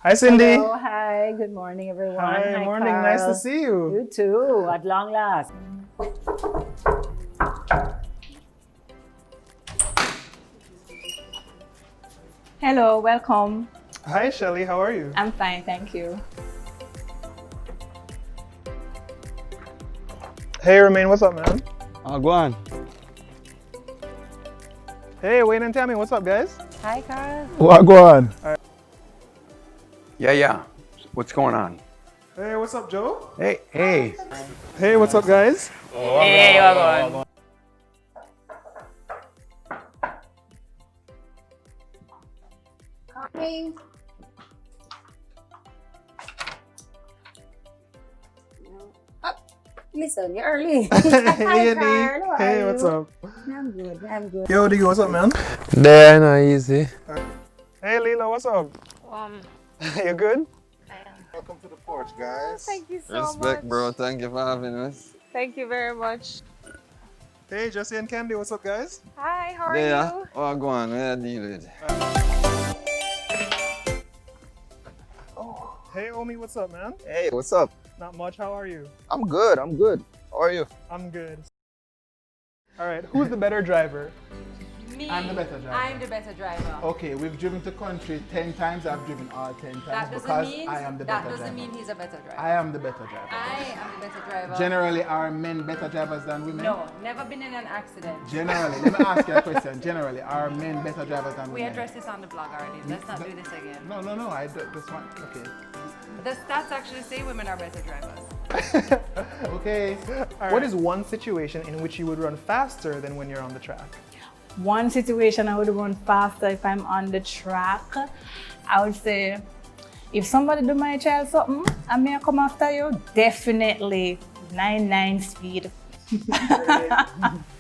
Hi, Cindy. Hello, hi, good morning, everyone. Hi, morning. Carl. Nice to see you. You too, at long last. Hello, welcome. Hi, Shelly. How are you? I'm fine, thank you. Hey, Romain. What's up, man? Go on. Hey, Wayne and Tammy. What's up, guys? Hi, Carl. Go on. Yeah. What's going on? Hey, what's up, Joe? Hey. Hey, what's up, guys? Hey, welcome. Coming. Listen, you're early. Hey, Andy. Carl. How Hey, are what's you? up? I'm good, I'm good. Yo, Diggy, what's up, man? There, no easy. Hey, Lila, what's up? You good? Welcome to the porch, guys. Thank you so Respect, much. bro. Thank you for having us. Thank you very much. Hey, Jesse and Candy, what's up, guys? Hi, how are There. you? Go on. Where deal with? Hey, Omi, what's up, man? Hey, what's up? Not much. How are you? I'm good. How are you? I'm good. All right, who's the better driver? Me. I'm the better driver. I'm the better driver. Okay, we've driven to country 10 times. I've driven all 10 times That doesn't because mean I am the that better doesn't driver. mean he's a better driver. I am the better driver. I am the better driver. Generally, are men better drivers than women? No, never been in an accident. Generally, let me ask you a question. Generally, are men better drivers than We women? addressed this on the blog already. Let's not do this again. No. I just want. Okay. The stats actually say women are better drivers. Okay. What is one situation in which you would run faster than when you're on the track? One situation I would run faster if I'm on the track, I would say, if somebody do my child something and me I come after you, definitely 9 speed. Do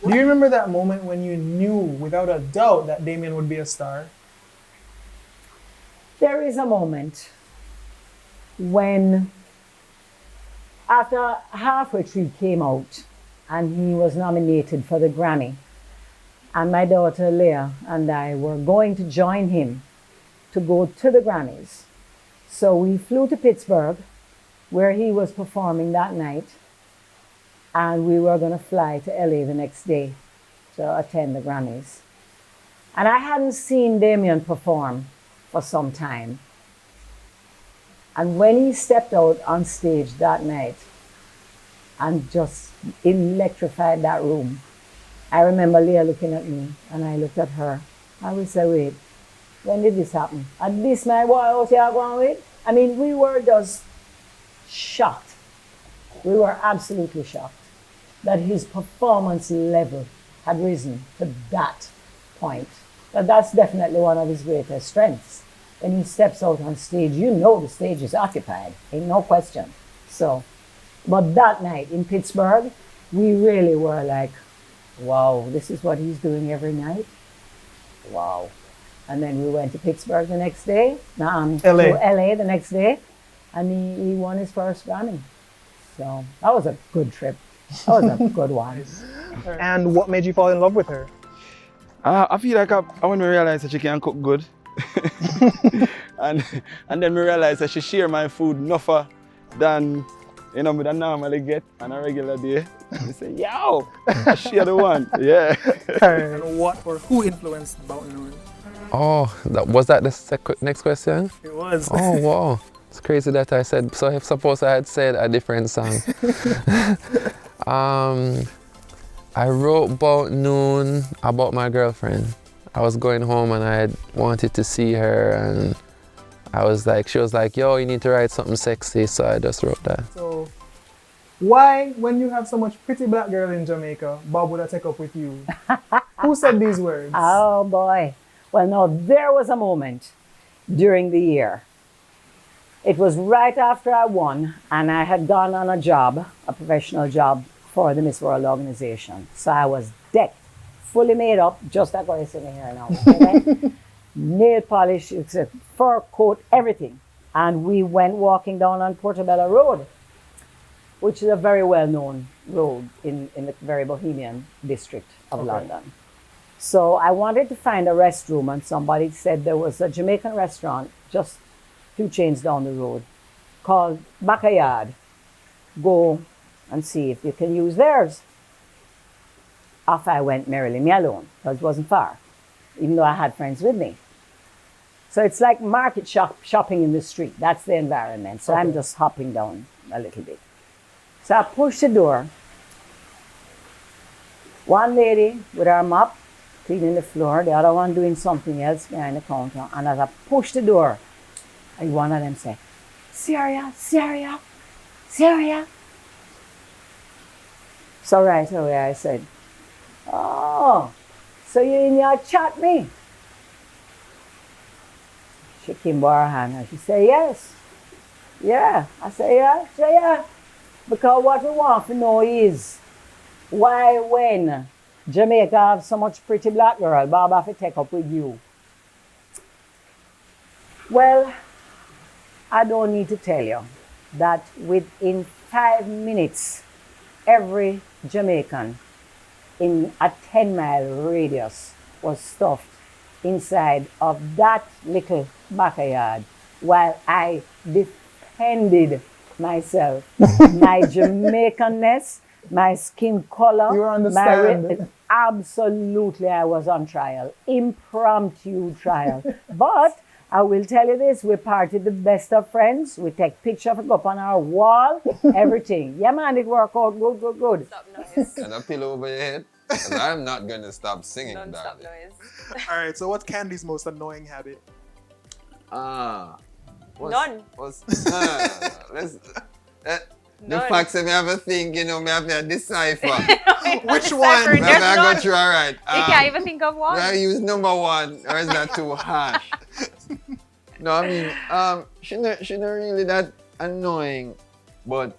you remember that moment when you knew without a doubt that Damien would be a star? There is a moment when, after Halfway Tree came out and he was nominated for the Grammy, and my daughter Leah and I were going to join him to go to the Grammys. So we flew to Pittsburgh, where he was performing that night, and we were going to fly to LA the next day to attend the Grammys. And I hadn't seen Damien perform for some time. And when he stepped out on stage that night and just electrified that room, I remember Leah looking at me and I looked at her. I would say, wait, when did this happen? And this my boy out here going with? I mean, we were just shocked. We were absolutely shocked that his performance level had risen to that point. But that's definitely one of his greatest strengths. When he steps out on stage, you know the stage is occupied, ain't no question. So, but that night in Pittsburgh, we really were like, wow, this is what he's doing every night? Wow. And then we went to Pittsburgh the next day, LA. to LA the next day, and he won his first Grammy. So that was a good trip. That was a good one. And what made you fall in love with her? I feel like I when I realized that she can cook good. and then we realized that she share my food enough than me I normally get on a regular day. I say, yo, she the one. Yeah. And what or who influenced About Noon? Oh, was that the next question? It was. Oh, wow. It's crazy that I said, so if suppose I had said a different song. I wrote About Noon about my girlfriend. I was going home and I wanted to see her, and she was like, yo, you need to write something sexy, so I just wrote that. So, why, when you have so much pretty black girl in Jamaica, Bob would have take up with you? Who said these words? Oh boy. Well, no, there was a moment during the year. It was right after I won, and I had gone on a job, a professional job for the Miss World organization. So I was decked, fully made up, just like what I'm sitting here now. Okay? Nail polish, fur coat, everything. And we went walking down on Portobello Road. which is a very well-known road in the very bohemian district of Okay. London. So I wanted to find a restroom, and somebody said there was a Jamaican restaurant just a few chains down the road called Backyard. Go and see if you can use theirs. Off I went merrily, me alone, because it wasn't far, even though I had friends with me. So it's like market shopping in the street. That's the environment. So I'm just hopping down a little bit. So I pushed the door. One lady with her mop cleaning the floor, the other one doing something else behind the counter. And as I pushed the door, one of them said, Syria, Syria, Syria. So right away I said, oh, so you in your chat me? She came by her hand and she said, yes. Yeah. I said, yeah. She said, yeah. Because what we want to know is why when Jamaica have so much pretty black girl, Bob have to take up with you. Well, I don't need to tell you that within 5 minutes, every Jamaican in a 10-mile radius was stuffed inside of that little backyard while I defended myself, my Jamaicanness, my skin color. You were on the stand. Absolutely, I was on trial. Impromptu trial. But I will tell you this, we partied the best of friends. We take pictures of it up on our wall, everything. Yeah, man, it worked out good, good, good. Stop noise. And a pillow over your head. 'Cause I'm not going to stop singing, Non-stop darling. noise. All right, so what's Candy's most annoying habit? None. Let's, the None. fact that me have a thing, you know, me have to decipher. Which one? There's Me have to none. go through, all right. You can't even think of one. I use number one, or is that too harsh? No, I mean, she not really that annoying, but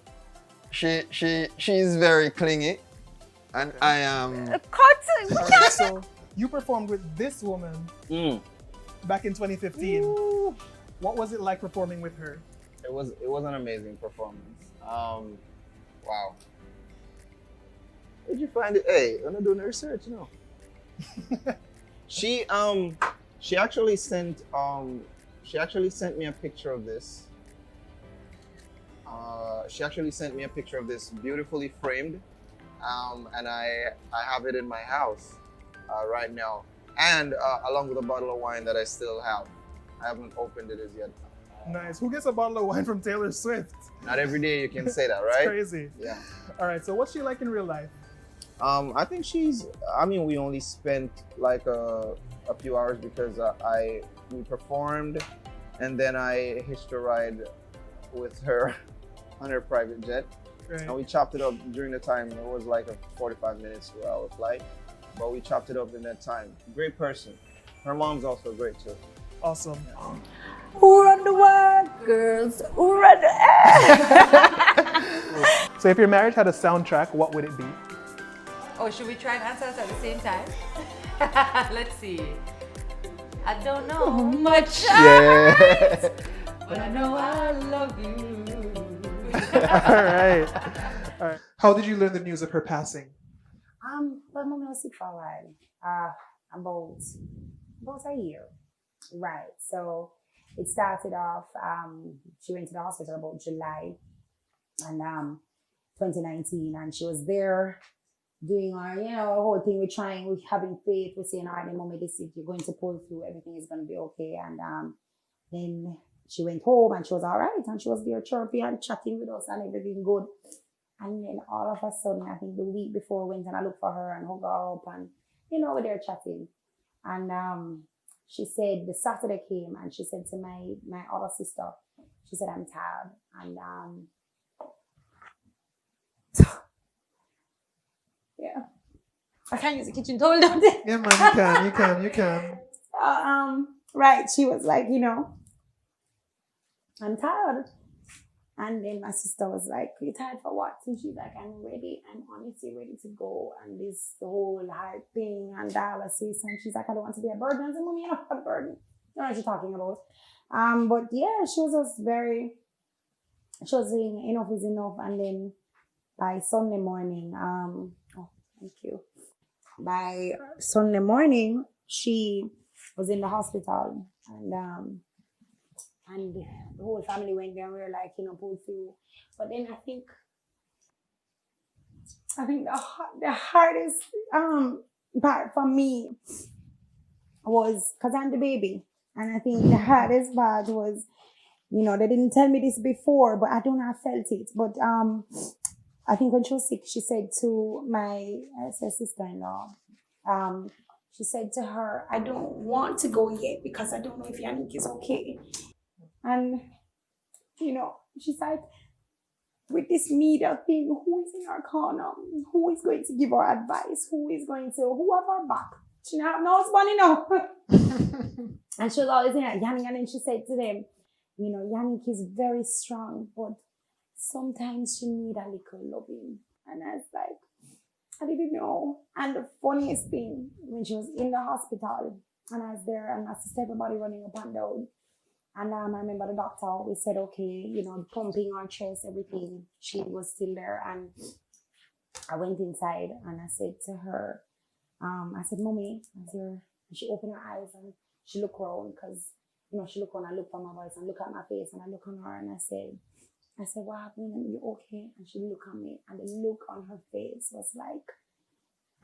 she's very clingy, and I am. Cut. All right, so you performed with this woman back in 2015. What was it like performing with her? It was an amazing performance. Wow. Where'd you find it? Hey, I'm not doing the research, no. She actually sent me a picture of this. She actually sent me a picture of this beautifully framed, and I have it in my house right now, and along with a bottle of wine that I still have. I haven't opened it as yet. Nice. Who gets a bottle of wine from Taylor Swift? Not every day you can say that, It's right? crazy. Yeah. All right, so what's she like in real life? I think we only spent like a few hours because we performed, and then I hitched a ride with her on her private jet. Right. And we chopped it up during the time. It was like a 45 minutes to our flight, but we chopped it up in that time. Great person. Her mom's also great too. Awesome. Who run the world, girls? Who run the So if your marriage had a soundtrack, what would it be? Oh, should we try and answer us at the same time? Let's see. I don't know much, Yeah. but I know I love you. All right. All right. How did you learn the news of her passing? Well, Mom was sick for a while. About a year. Right. So it started off, she went to the hospital about July and 2019, and she was there doing our, whole thing. We're having faith. We're saying, all right, Mommy, this is, you're going to pull through, everything is going to be okay. And then she went home and she was all right, and she was there chirpy and chatting with us and everything good. And then all of a sudden, I think the week before, I went and I looked for her and hugged her up, and we're there chatting. And she said the Saturday came and she said to my other sister, she said, I'm tired. And yeah, I can't use the kitchen towel, don't I? Yeah, man, you can. Right, she was like, I'm tired. And then my sister was like, you tired for what? And she's like, I'm ready. I'm honestly ready to go. And this the whole heart thing and dialysis. And she's like, I don't want to be a burden. I said, Mommy, you're not a burden. You know what you're talking about. But yeah, she was just she was saying enough is enough. And then by Sunday morning, oh, thank you. By Sunday morning, she was in the hospital, and the whole family went there. And we were like, pulled through. But then I think the hardest part for me was because I'm the baby, and I think the hardest part was, they didn't tell me this before, but I don't know, I felt it. But I think when she was sick, she said to my sister-in-law, she said to her, I don't want to go yet because I don't know if Yannick is okay. And, she's like, with this media thing, who is in our corner? Who is going to give our advice? Who have our back? She don't have no husband, And she was always in like, Yannick, and then she said to them, Yannick is very strong, but sometimes she need a little loving. And I was like, I didn't know. And the funniest thing, when she was in the hospital, and I was there, and I saw everybody running up and down. And I remember the doctor, we said, okay, pumping her chest, everything. She was still there. And I went inside and I said to her, I said, Mommy, and she opened her eyes and she looked around because, she looked around, I looked for my voice and look at my face and I look on her and I said, what happened? Are you okay? And she looked at me and the look on her face was like,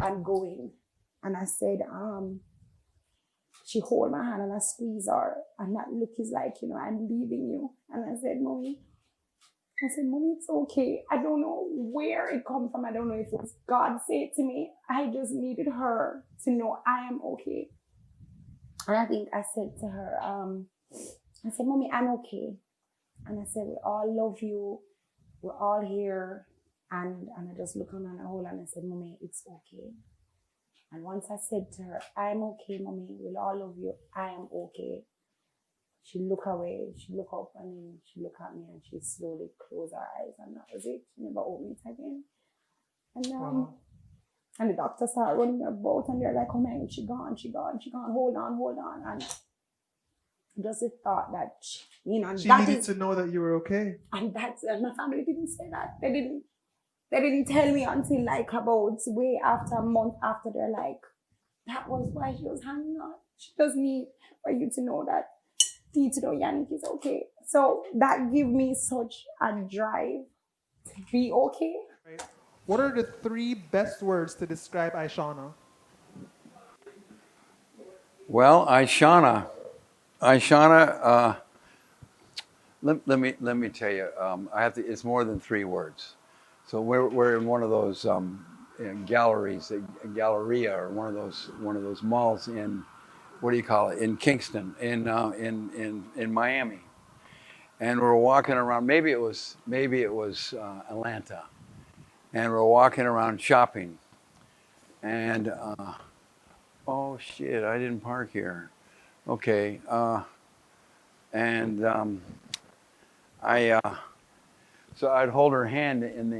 I'm going. And I said, she hold my hand and I squeeze her. And that look is like, I'm leaving you. And I said, Mommy, it's okay. I don't know where it come from. I don't know if it's God said to me. I just needed her to know I am okay. And I think I said to her, I said, Mommy, I'm okay. And I said, we all love you. We're all here. And I just looked on her whole and I said, Mommy, it's okay. And once I said to her, I'm okay, Mommy, we'll all love you. I am okay. She looked away, she looked up, and then she looked at me and she slowly closed her eyes. And that was it. She never opened it again. And and the doctor started running about and they're like, oh man, she gone. Hold on. And just the thought that, she needed to know that you were okay. And my family didn't say that. They didn't tell me until like about way after a month after. They're like, that was why she was hanging on. She just need for you to know that, Yannick is okay. So that gave me such a drive to be okay. Right. What are the 3 best words to describe Aishana? Well, Aishana, let me tell you, it's more than 3 words. So we're in one of those galleries, a galleria, or one of those malls in, what do you call it, in Kingston, in Miami, and we're walking around. Maybe it was Atlanta, and we're walking around shopping, and oh shit, I didn't park here. Okay, so I'd hold her hand in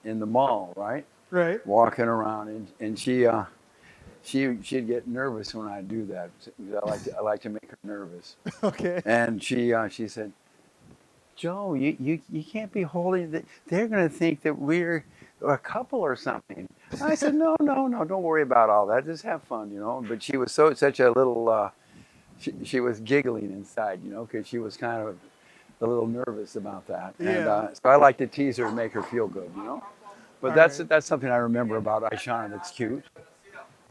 the mall, right? Right. Walking around, and she'd get nervous when I do that. I like to make her nervous. Okay. And she said, Joe, you can't be holding. They're going to think that we're a couple or something. I said, no, don't worry about all that. Just have fun, But she was such a little. She was giggling inside, because she was kind of a little nervous about that. Yeah. And so I like to tease her and make her feel good, But that's something I remember about Aishana that's cute.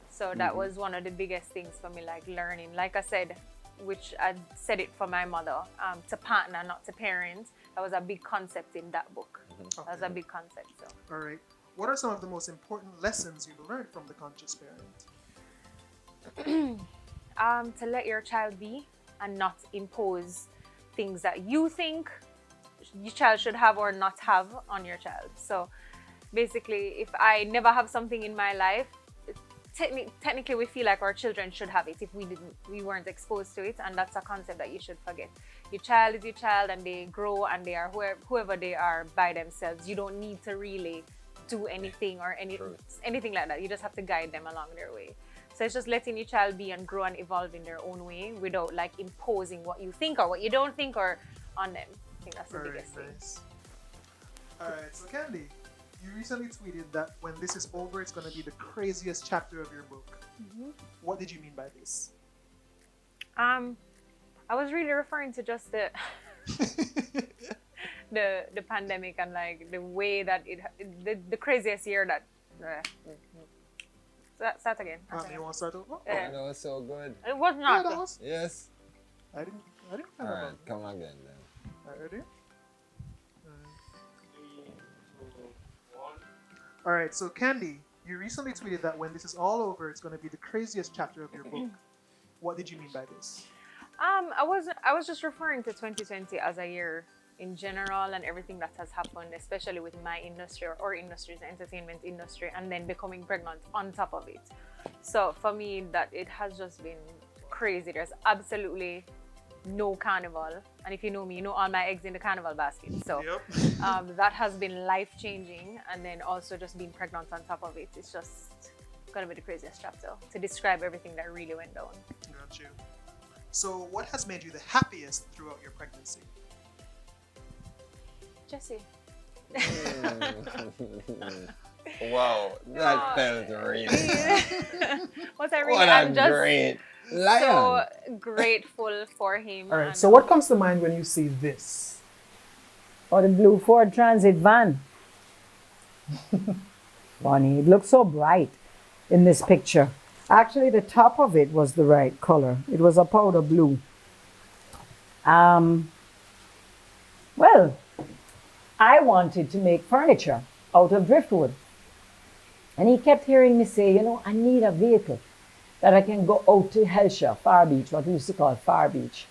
So that was one of the biggest things for me, like learning. Like I said, which I said it for my mother, to partner, not to parent. That was a big concept in that book. Okay. That was a big concept. So. All right. What are some of the most important lessons you've learned from The Conscious Parent? To let your child be and not impose things that you think your child should have or not have on your child. So basically, if I never have something in my life, technically we feel like our children should have it if we weren't exposed to it, and that's a concept that you should forget. Your child is your child and they grow and they are whoever they are by themselves. You don't need to really do anything or anything like that. You just have to guide them along their way. So it's just letting your child be and grow and evolve in their own way without like imposing what you think or what you don't think or on them. I think that's the biggest thing. All right, so Candy, you recently tweeted that when this is over, it's going to be the craziest chapter of your book. What did you mean by this? I was really referring to just the the pandemic and like the way that the craziest year that. Start again. You want to start over? Yeah. That was so good. It was not. Yeah, that was. Yes. I didn't All right, come again then. All right, ready? All right, so Candy, you recently tweeted that when this is all over, it's going to be the craziest chapter of your book. What did you mean by this? I was just referring to 2020 as a year in general and everything that has happened, especially with my industry or industries, the entertainment industry, and then becoming pregnant on top of it. So for me, that it has just been crazy. There's absolutely no carnival, and if you know me, you know all my eggs in the carnival basket. So that has been life-changing, and then also just being pregnant on top of it. It's just gonna be the craziest chapter to describe everything that really went down. Got you. So what has made you the happiest throughout your pregnancy? Jesse. Wow, that felt real. Was I really? What I'm a just great lion. so grateful for him. All right, and- so what comes to mind when you see this? Or the blue Ford Transit van. Funny, it looks so bright in this picture. Actually, the top of it was the right color. It was a powder blue. Well, I wanted to make furniture out of driftwood. And he kept hearing me say, you know, I need a vehicle that I can go out to Hellshire, Far Beach, what we used to call Far Beach,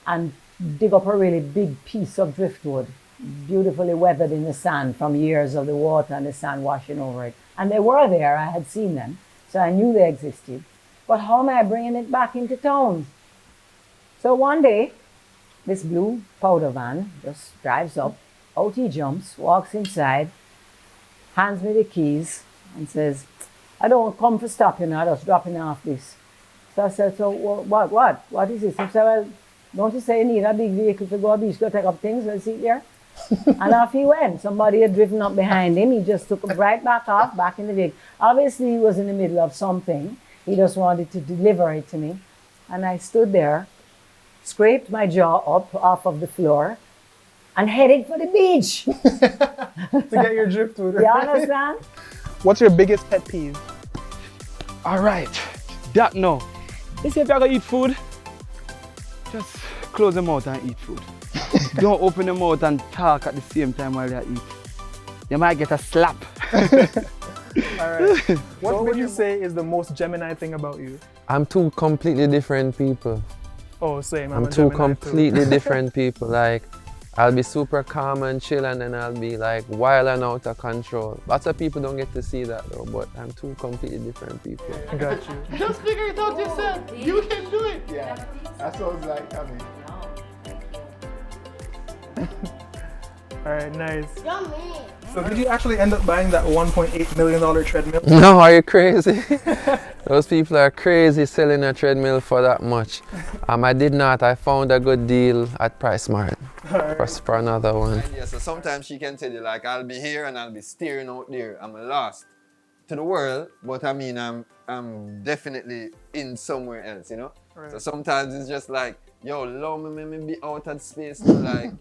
and dig up a really big piece of driftwood, beautifully weathered in the sand from years of the water and the sand washing over it. And they were there, I had seen them, so I knew they existed. But how am I bringing it back into town? So one day, this blue powder van just drives up, out he jumps, walks inside, hands me the keys, and says, I don't come for stopping, I just dropping off this. So I said, so what is this? He said, well, don't you say you need a big vehicle to go to the beach, go take up things, we'll sit there. And off he went. Somebody had driven up behind him. He just took him right back off, back in the vehicle. Obviously, he was in the middle of something. He just wanted to deliver it to me. And I stood there, scraped my jaw up off of the floor, and headed for the beach. To get your driftwood. You understand? What's your biggest pet peeve? All right, that no. They say if you're gonna eat food, just close your mouth and eat food. Don't open your mouth and talk at the same time while you eat. You might get a slap. All right. What would you say is the most Gemini thing about you? I'm two completely different people. Oh, same. I'm a two Gemini completely too. different people. Like, I'll be super calm and chill, and then I'll be like wild and out of control. Lots of people don't get to see that though, but I'm two completely different people. I got you. Just figure it out yourself. You can do it. Yeah, that's what it's like coming. All right, nice. So did you actually end up buying that $1.8 million treadmill? No, are you crazy? Those people are crazy selling a treadmill for that much. I did not. I found a good deal at PriceSmart for another one. Yeah, so sometimes she can tell you like, I'll be here and I'll be staring out there. I'm lost to the world, but I mean, I'm definitely in somewhere else, you know? Right. So sometimes it's just like, yo, allow me be out of space too, like,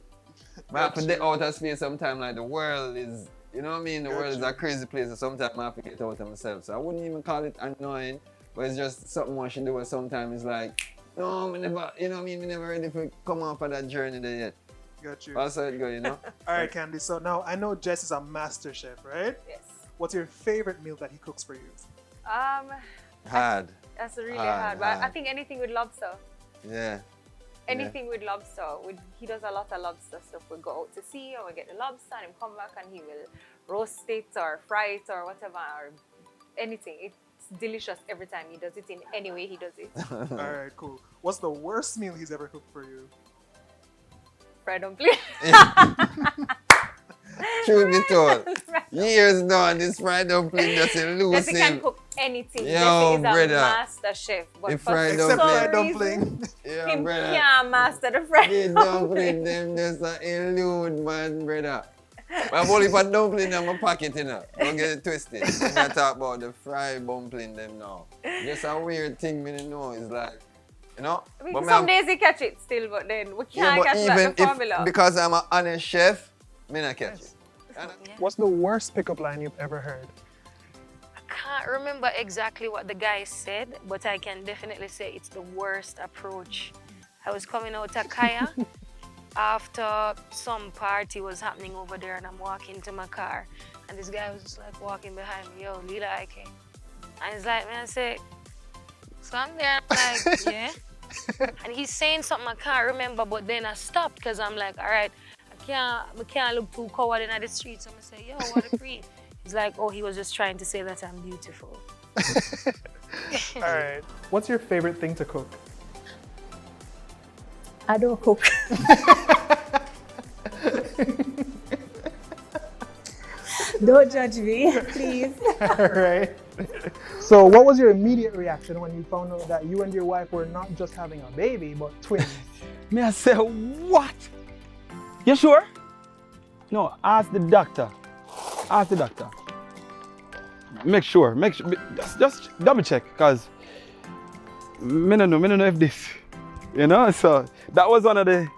I have to get out of space sometimes, like the world is, you know what I mean? The world is a crazy place, so sometimes I have to get out of myself. So I wouldn't even call it annoying, but it's just something one should do, and sometimes it's like, no, me never, you know what I mean? Me never ready to come off of that journey there yet. Got you. That's how it go, you know? All right, Candy. So now I know Jess is a master chef, right? Yes. What's your favorite meal that he cooks for you? Hard. That's really hard. But I think anything with lobster. Yeah. Anything with lobster. He does a lot of lobster stuff. We go out to sea and we get the lobster and him come back and he will roast it or fry it or whatever or anything. It's delicious every time he does it in any way he does it. All right, cool. What's the worst meal he's ever cooked for you? Fried dumpling. Truth be told, years now and this fried dumpling just Jesse elusive. can cook anything. Yo, Jesse is a brother. master chef. But The for fried some dumpling. reason, Yeah, him brother. can't master the fried The dumpling. dumpling, them just a elude, man, brother. I have only for dumpling in my pocket, you know. Don't get it twisted. When I talk about the fried dumpling them now. Just a weird thing me don't know. It's like, you know. I mean, but some days you catch it still, but then we can't but catch even that the if, formula. because I'm an honest chef, me not catch it. What's the worst pickup line you've ever heard? I can't remember exactly what the guy said, but I can definitely say it's the worst approach. I was coming out of Kaya after some party was happening over there, and I'm walking to my car, and this guy was just like walking behind me, yo, Lila, I can. And he's like, man, I say, so I'm there, I'm like, yeah. And he's saying something I can't remember, but then I stopped because I'm like, all right, I can't look too coward in the street. So I'm gonna say, yo, what a breed. He's like, oh, he was just trying to say that I'm beautiful. All right. What's your favorite thing to cook? I don't cook. Don't judge me, please. All right. So what was your immediate reaction when you found out that you and your wife were not just having a baby, but twins? Me I say, what? You sure? No, ask the doctor. Ask the doctor. Make sure, just double check, cause me no know if this, you know. So that was one of the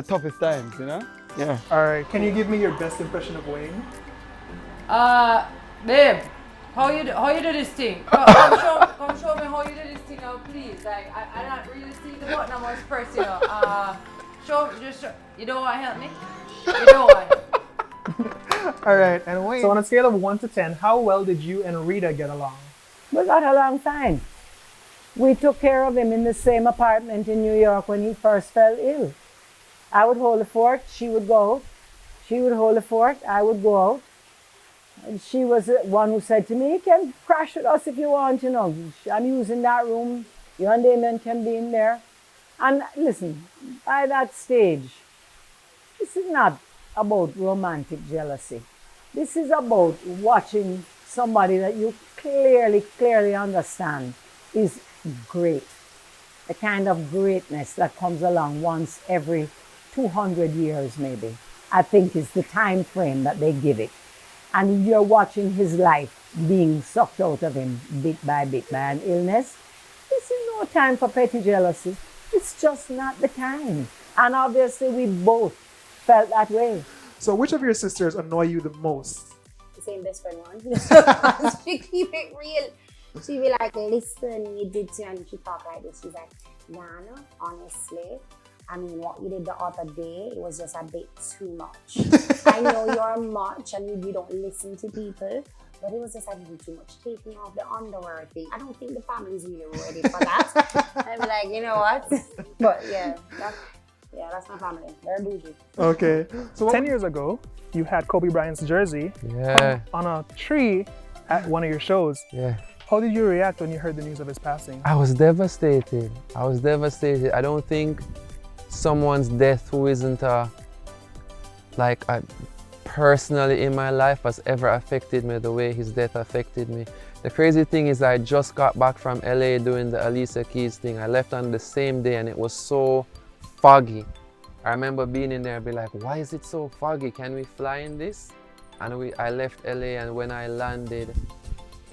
toughest times, you know. Yeah. All right. Can you give me your best impression of Wayne? Babe, how you do this thing? Come show me how you do this thing now, please. Like I don't really see the button I was pressing. You know. Show. You don't want to help me? You don't want to. All right. And Wayne. So on a scale of 1 to 10, how well did you and Rita get along? We got along fine. We took care of him in the same apartment in New York when he first fell ill. I would hold the fort, she would go out. She would hold the fort, I would go out. And she was the one who said to me, you can crash with us if you want, you know. I'm using that room. You and Damien can be in there. And listen, by that stage, this is not about romantic jealousy. This is about watching somebody that you clearly understand is great. The kind of greatness that comes along once every 200 years maybe, I think is the time frame that they give it. And you're watching his life being sucked out of him bit by an illness. This is no time for petty jealousy. It's just not the time. And obviously we both felt that way. So which of your sisters annoy you the most? The same best friend one. She keep it real. She be like, listen, you did too, and she talk like this. She's like, Nana, honestly, I mean, what you did the other day, it was just a bit too much. I know you're much and you don't listen to people, but it was just a little too much taking off the underwear thing. I don't think the family's really ready for that. I'm like, you know what? But yeah, that's my family. They're bougie. Okay. So 10 years ago, you had Kobe Bryant's jersey on a tree at one of your shows. Yeah. How did you react when you heard the news of his passing? I was devastated. I don't think someone's death who isn't personally in my life has ever affected me the way his death affected me. The crazy thing is I just got back from LA doing the Alicia Keys thing. I left on the same day and it was so foggy. I remember being in there and be like, why is it so foggy? Can we fly in this? And I left LA, and when I landed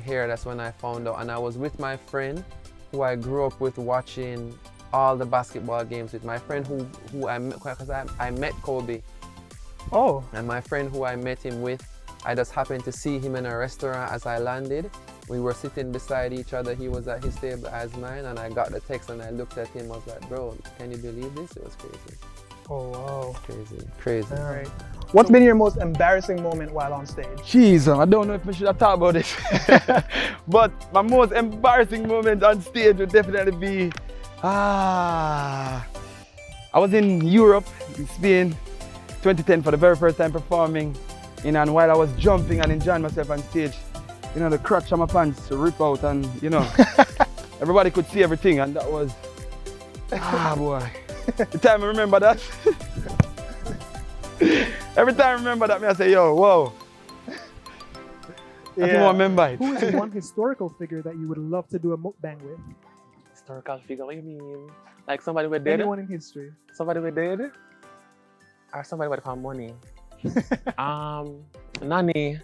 here, that's when I found out. And I was with my friend who I grew up with watching all the basketball games with. My friend who I met, because I met Kobe. Oh. And my friend who I met him with, I just happened to see him in a restaurant as I landed. We were sitting beside each other. He was at his table as mine, and I got the text and I looked at him. I was like, bro, can you believe this? It was crazy. Oh, wow. Crazy. All right. What's been your most embarrassing moment while on stage? Jeez, I don't know if I should have talked about this. But my most embarrassing moment on stage would definitely be, I was in Europe, in Spain, 2010 for the very first time performing. And while I was jumping and enjoying myself on stage, you know, the crotch of my pants rip out and, you know, everybody could see everything, and that was, boy. The time I remember that. Every time I remember that, I say, yo, whoa. I don't remember it. Who is one historical figure that you would love to do a mukbang with? Historical figure, what do you mean? Like somebody we're dead? Anyone in history. Somebody we're dead? or somebody what call money. Nanny.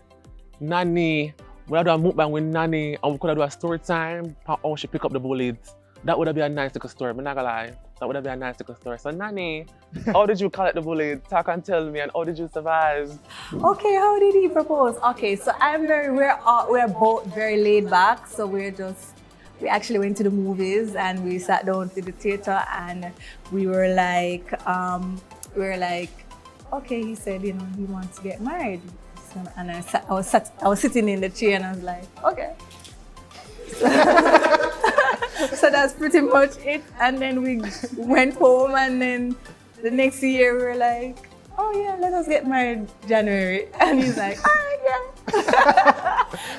When I do a mukbang with Nanny, and we could do a story time for how she pick up the bullets. That would have been a nice little story, I'm not gonna lie. That would have been a nice little story. So Nanny, how did you collect the bullet? Talk and tell me, and how did you survive? Okay, how did he propose? Okay, so we're both very laid back. So we actually went to the movies and we sat down to the theater and we were like, okay, he said, he wants to get married. So, and I was sitting in the chair and I was like, okay. So that's pretty much it. And then we went home and then the next year we were like, oh yeah, let us get married January. And he's like, all right, yeah.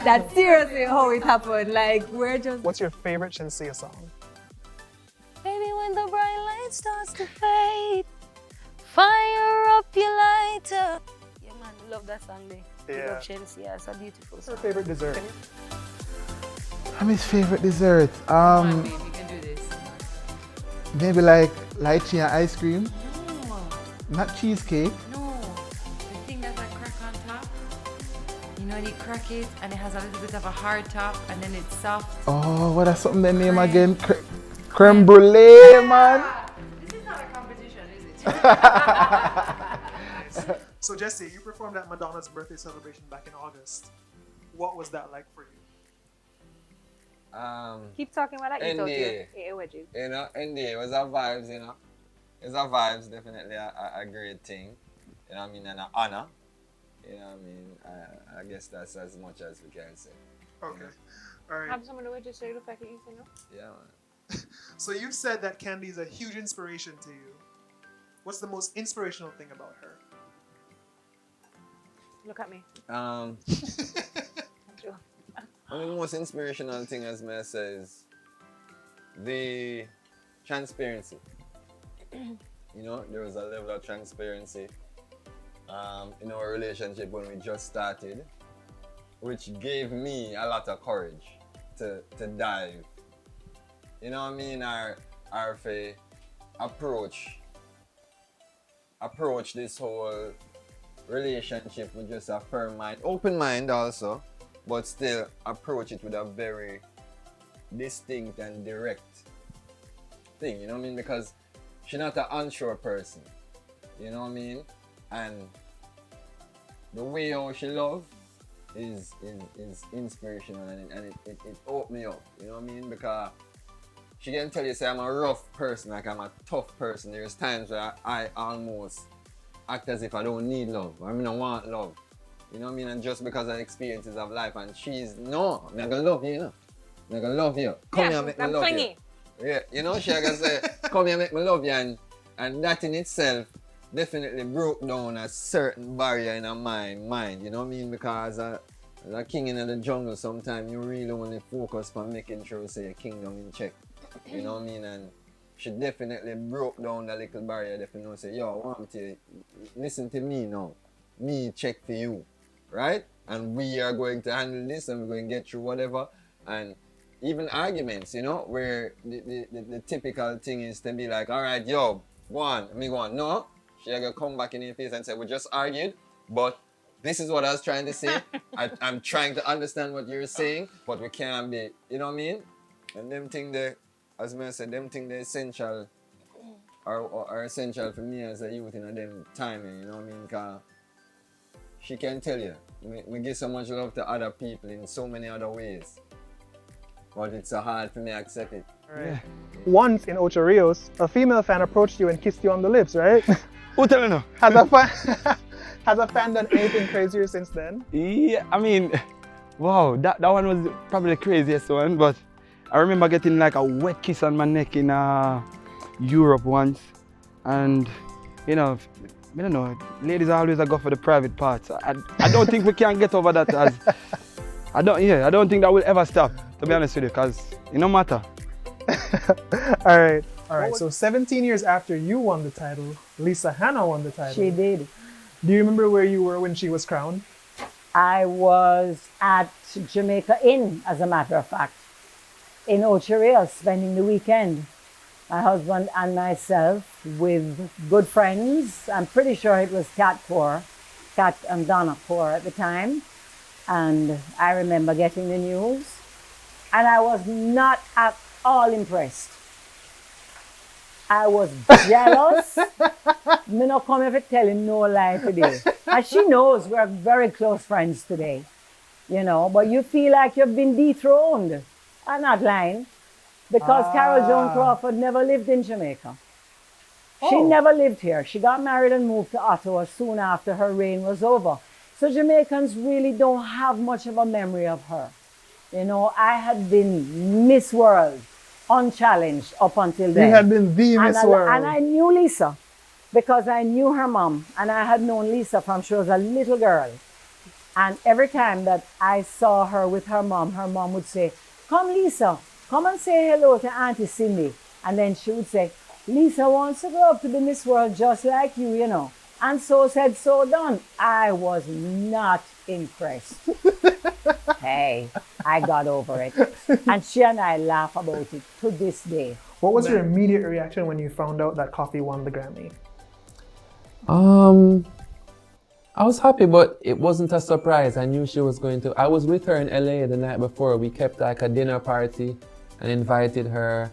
That's seriously how it happened. Like, we're just... What's your favorite Shenseea song? Baby, when the bright light starts to fade, fire up your lighter. Yeah, man, love that song there. Yeah. Love Shenseea, it's a beautiful song. What's your favorite dessert? His favorite dessert. Come on, babe, you can do this. Maybe like lychee and ice cream. No. Not cheesecake. No. The thing that's like crack on top. You know, you crack it and it has a little bit of a hard top and then it's soft. Oh, what is something they name again? Creme brulee, man. This is not a competition, is it? So Jesse, you performed at Madonna's birthday celebration back in August. What was that like for you? Keep talking while I eat out here. You know, NDA, it was a vibes, you know. It's a vibes, definitely a great thing. You know what I mean? And an honor. You know what I mean? I guess that's as much as we can say. Okay. You know? All right. Have someone to just say the fact that you say no? Yeah, man. So you've said that Candy is a huge inspiration to you. What's the most inspirational thing about her? Look at me. One of the most inspirational thing, as Maya says, the transparency. You know, there was a level of transparency in our relationship when we just started, which gave me a lot of courage to dive. You know what I mean? Our approach this whole relationship with just a firm mind, open mind also, but still approach it with a very distinct and direct thing, you know what I mean? Because she's not an unsure person, you know what I mean? And the way how she loves is inspirational and it opened me up, you know what I mean? Because she can tell you, say I'm a rough person, like I'm a tough person. There's times where I almost act as if I don't need love, I mean I want love. You know what I mean? And just because of experiences of life, and she's, no, I'm not gonna love you, you know? I'm not gonna love you. Come here and make me love you. Yeah, you know, she gonna say, come here and make me love you, and that in itself definitely broke down a certain barrier in my mind, you know what I mean? Because as a king in the jungle, sometimes you really want to focus on making sure, say, your kingdom in check. You know what I mean? And she definitely broke down that little barrier, definitely say, yo, I want to listen to me now. Me check for you. Right? And we are going to handle this and we're going to get through whatever. And even arguments, you know, where the typical thing is to be like, all right, yo, go on. Me go on. No, she going to come back in your face and say, we just argued, but this is what I was trying to say. I'm trying to understand what you're saying, but we can't be, you know what I mean? And them thing they, as I said, them thing they essential, are essential for me as a youth in them timing, you know what I mean? Cause she can tell you, we give so much love to other people in so many other ways. But it's so hard for me to accept it. Right. Yeah. Once in Ocho Rios, a female fan approached you and kissed you on the lips, right? Who tell you no? Has a fan done anything crazier since then? Yeah, I mean, wow, that one was probably the craziest one, but I remember getting like a wet kiss on my neck in Europe once. And, you know, I don't know, ladies always go for the private parts. I don't think we can get over that as, I don't think that will ever stop, to be honest with you, because it no matter. All right, so 17 years after you won the title, Lisa Hannah won the title. She did. Do you remember where you were when she was crowned? I was at Jamaica Inn, as a matter of fact, in Ocho Rios, spending the weekend. my husband and myself with good friends. I'm pretty sure it was Kat and Donna Core at the time. And I remember getting the news, and I was not at all impressed. I was jealous. Me not come if telling no lie today. And she knows we're very close friends today, you know, but you feel like you've been dethroned. I'm not lying. Because Carol Joan Crawford never lived in Jamaica. She never lived here. She got married and moved to Ottawa soon after her reign was over. So Jamaicans really don't have much of a memory of her. You know, I had been Miss World, unchallenged up until then. You had been the Miss World. And I knew Lisa because I knew her mom, and I had known Lisa from she was a little girl. And every time that I saw her with her mom would say, "Come, Lisa, come and say hello to Auntie Cindy." And then she would say, "Lisa wants to grow up to be Miss World just like you, you know." And so said, so done. I was not impressed. Hey, I got over it. And she and I laugh about it to this day. What was your immediate reaction when you found out that Coffee won the Grammy? I was happy, but it wasn't a surprise. I knew she was going to. I was with her in LA the night before. We kept like a dinner party and invited her,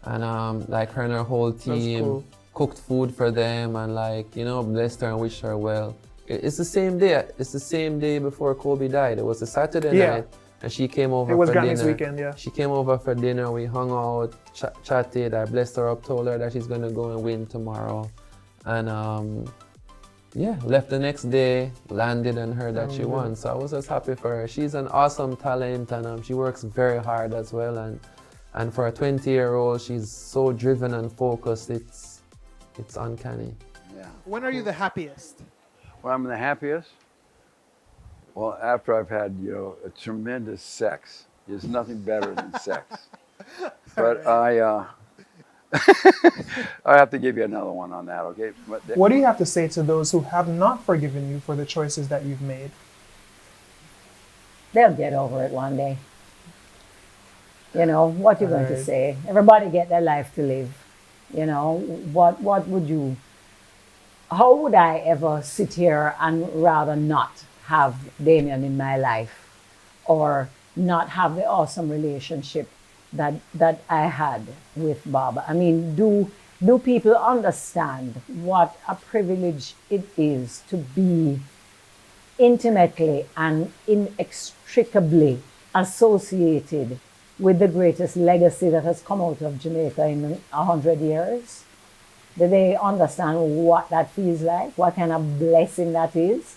and like her and her whole team cooked food for them, and like, you know, blessed her and wished her well. It's the same day. It's the same day before Kobe died. It was a Saturday night, and she came over it was for Grammy's dinner. weekend, yeah. She came over for dinner. We hung out, chatted. I blessed her up, told her that she's gonna go and win tomorrow, and yeah, left the next day, landed and heard that she won. So I was just happy for her. She's an awesome talent, and she works very hard as well. And for a 20-year-old, she's so driven and focused. It's uncanny. Yeah. When are you the happiest? When I'm the happiest? Well, after I've had, you know, a tremendous sex. There's nothing better than sex. But I have to give you another one on that, okay? What do you have to say to those who have not forgiven you for the choices that you've made? They'll get over it one day. You know, what you're going to say. Everybody get their life to live. You know, what would you, how would I ever sit here and rather not have Damien in my life or not have the awesome relationship that I had with Bob? I mean, do people understand what a privilege it is to be intimately and inextricably associated with the greatest legacy that has come out of Jamaica in 100 years? Do they understand what that feels like? What kind of blessing that is?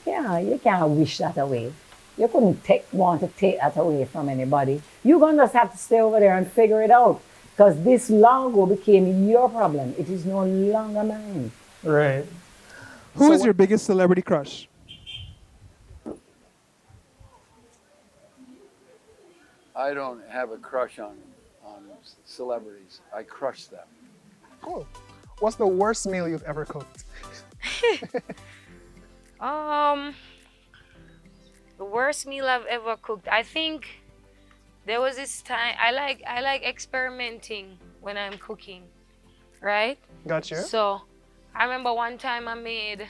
You can't wish that away. You couldn't want to take that away from anybody. You're going to just have to stay over there and figure it out, because this long ago became your problem. It is no longer mine. Right. Who is your biggest celebrity crush? I don't have a crush on celebrities. I crush them. Cool. What's the worst meal you've ever cooked? The worst meal I've ever cooked. I think there was this time I like experimenting when I'm cooking, right? Gotcha. So I remember one time I made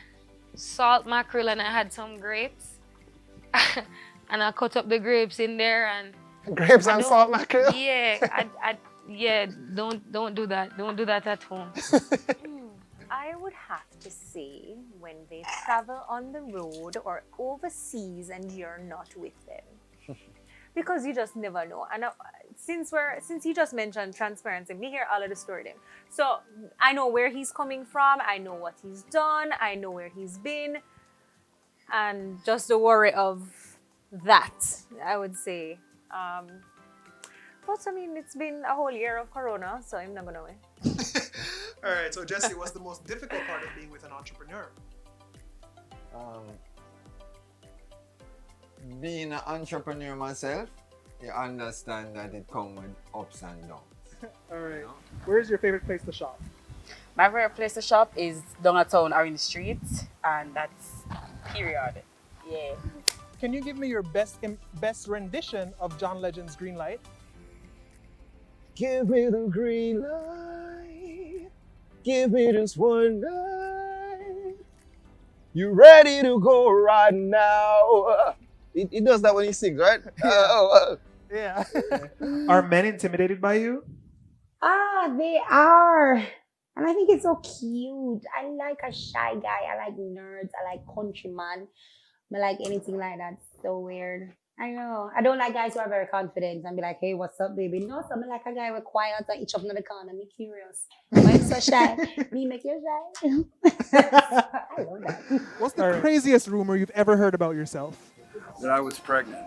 salt mackerel and I had some grapes, and I cut up the grapes in there and. Grapes and salt mackerel? Yeah, don't do that. Don't do that at home. I would have to say when they travel on the road or overseas and you're not with them. Because you just never know. And since he just mentioned transparency, me hear all of the story then. So I know where he's coming from, I know what he's done, I know where he's been. And just the worry of that, I would say. But I mean, it's been a whole year of Corona, so I'm not gonna win. All right, so Jesse, what's the most difficult part of being with an entrepreneur? Being an entrepreneur myself, you understand that it comes with ups and downs. All right. Where's your favorite place to shop? My favorite place to shop is downtown or in the streets, and that's period. Yeah. Can you give me your best rendition of John Legend's Green Light? Give me the green light. give me just one night. You ready to go right now? He does that when he sings, right? Yeah. Are men intimidated by you? They are. And I think it's so cute. I like a shy guy. I like nerds. I like countryman. I like anything like that. So weird. I know. I don't like guys who are very confident and be like, hey, what's up, baby? No, something like a guy with quiet and each up in the corner. Me curious. Why you so shy? Me make you shy. I love that. What's the craziest rumor you've ever heard about yourself? That I was pregnant.